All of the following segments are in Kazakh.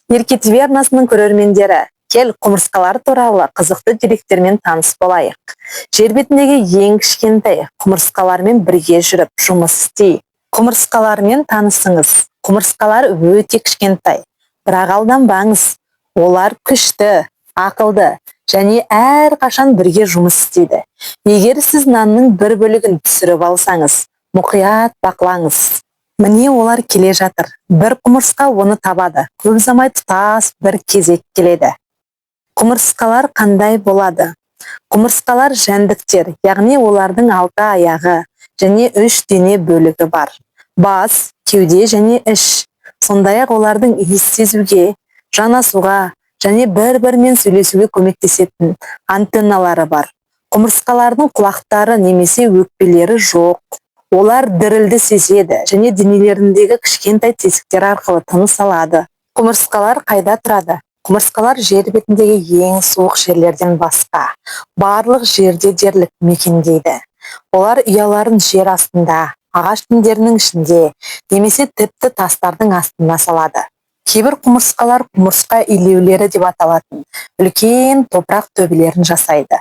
Ерке ТВ арнасының көрермендері, кел құмырсқалар туралы қызықты деректермен таныс болайық. Жер бетіндегі ең кішкентай құмырсқалармен бірге жүріп жұмыс істейік. Құмырсқалармен танысыңыз. Құмырсқалар өте кішкентай, бірақ алданбаңыз. Олар күшті, ақылды және әрқашан бірге жұмыс істейді. Егер сіз нанның бір бөлігін түсіріп алсаңыз, мұқият бақылаңыз. Міне олар келе жатыр. Бір құмырсқа оны табады. Көп ұзамай тұтас бір кезек келеді. Құмырсқалар қандай болады? Құмырсқалар жәндіктер, яғни олардың 6 аяғы және 3 дене бөлігі бар. Бас, кеуде және іш. Сондай-ақ олардың иіс сезуге, жанасуға және бір-бірімен сөйлесуге көмектесетін антенналары бар. Құмырсқалардың құлақтары немесе өкпелері жоқ. Олар дірілді сезеді және денелеріндегі кішкентай тесіктер арқылы тыныс алады. Құмырсқалар қайда тұрады? Құмырсқалар жер бетіндегі ең суық жерлерден басқа барлық жерде дерлік мекендейді. Олар ұяларын жер астында, ағаш діңдерінің ішінде немесе тіпті тастардың астына салады. Кейбір құмырсқалар құмырсқа илеулері деп аталатын үлкен топырақ төбелерін жасайды.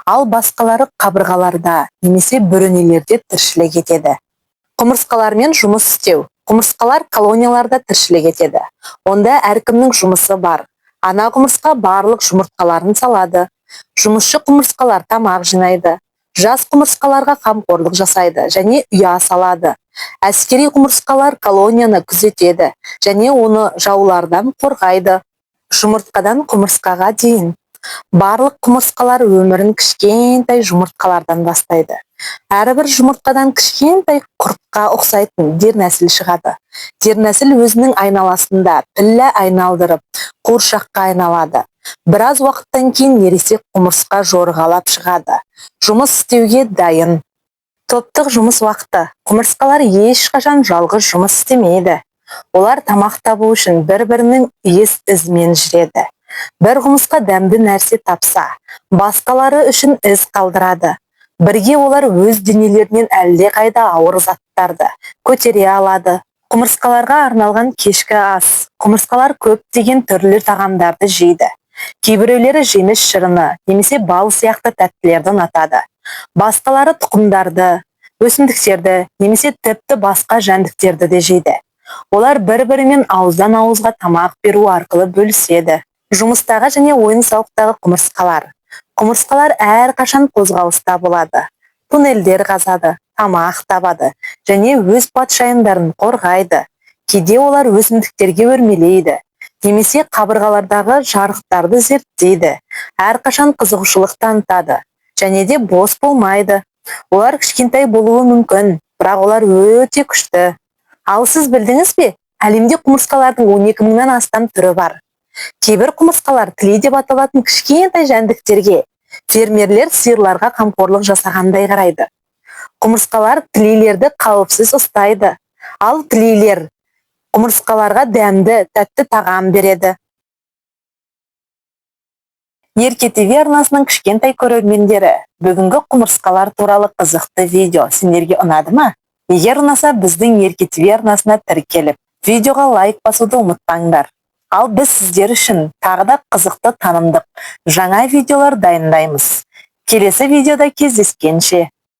Ал басқалары қабырғаларда немесе бөренелерде тіршілік етеді. Құмырсқалармен жұмыс істеу. Құмырсқалар колонияларда тіршілік етеді. Онда әркімнің жұмысы бар. Ана құмырсқа барлық жұмыртқаларын салады. Жұмысшы құмырсқалар тамақ жинайды. Жас құмырсқаларға қамқорлық жасайды және ұя салады. Әскери құмырсқалар колонияны күзетеді және оны жаулардан қорғайды. Жұмыртқадан құмырсқаға дейін. Барлық құмырсқалар өмірін кішкентай жұмыртқалардан бастайды. Әрбір жұмыртқадан кішкентай құртқа ұқсайтын дернәсіл шығады. Дернәсіл өзінің айналасында піллә айналдырып, қуыршаққа айналады. Біраз уақыттан кейін ересек құмырсқа жорғалап шығады. Жұмыс істеуге дайын. Топтық жұмыс уақыты. Құмырсқалар ешқашан жалғыз жұмыс істемейді. Олар тамақ табу үшін бір-бірінің иіс ізімен жүреді. Бір құмырсқа дәмді нәрсе тапса, басқалары үшін із қалдырады. Бірге олар өз денелерінен әлдеқайда ауыр заттарды көтере алады. Құмырсқаларға арналған кешкі ас. Құмырсқалар көптеген түрлі тағамдарды жейді. Кейбіреулері жеміс шырыны немесе бал сияқты тәттілерді ұнатады. Басқалары тұқымдарды, өсімдіктерді немесе тіпті басқа жәндіктерді де жейді. Олар бір-бірімен ауыздан ауызға тамақ беру арқылы бөліседі. Жұмыстағы және ойын-сауықтағы құмырсқалар. Құмырсқалар әрқашан қозғалыста болады. Туннельдер қазады, тамақ табады және өз патшайымдарын қорғайды. Кейде олар өсімдіктерге өрмелейді немесе қабырғалардағы жарықтарды зерттейді. Әрқашан қызығушылық танытады және де бос болмайды. Олар кішкентай болуы мүмкін, бірақ олар өте күшті. Ал сіз білдіңіз бе? Әлемде құмырсқалардың 12 мыңнан астам түрі бар. Кейбір құмырсқалар тілей деп аталатын кішкентай жәндіктерге, фермерлер сиырларға қамқорлық жасағандай қарайды. Құмырсқалар тілейлерді қауіпсіз ұстайды. Ал тілейлер құмырсқаларға дәмді, тәтті тағам береді. Ерке ТВ арнасының кішкентай көрермендері, бүгінгі құмырсқалар туралы қызықты видео сендерге ұнады ма? Егер ұнаса, біздің Ерке ТВ арнасына тіркеліп, видеоға лайк басуды ұмытпаңдар. Ал біз сіздер үшін тағы да қызықты танымдық жаңа видеолар дайындаймыз. Келесі видеода кездескенше.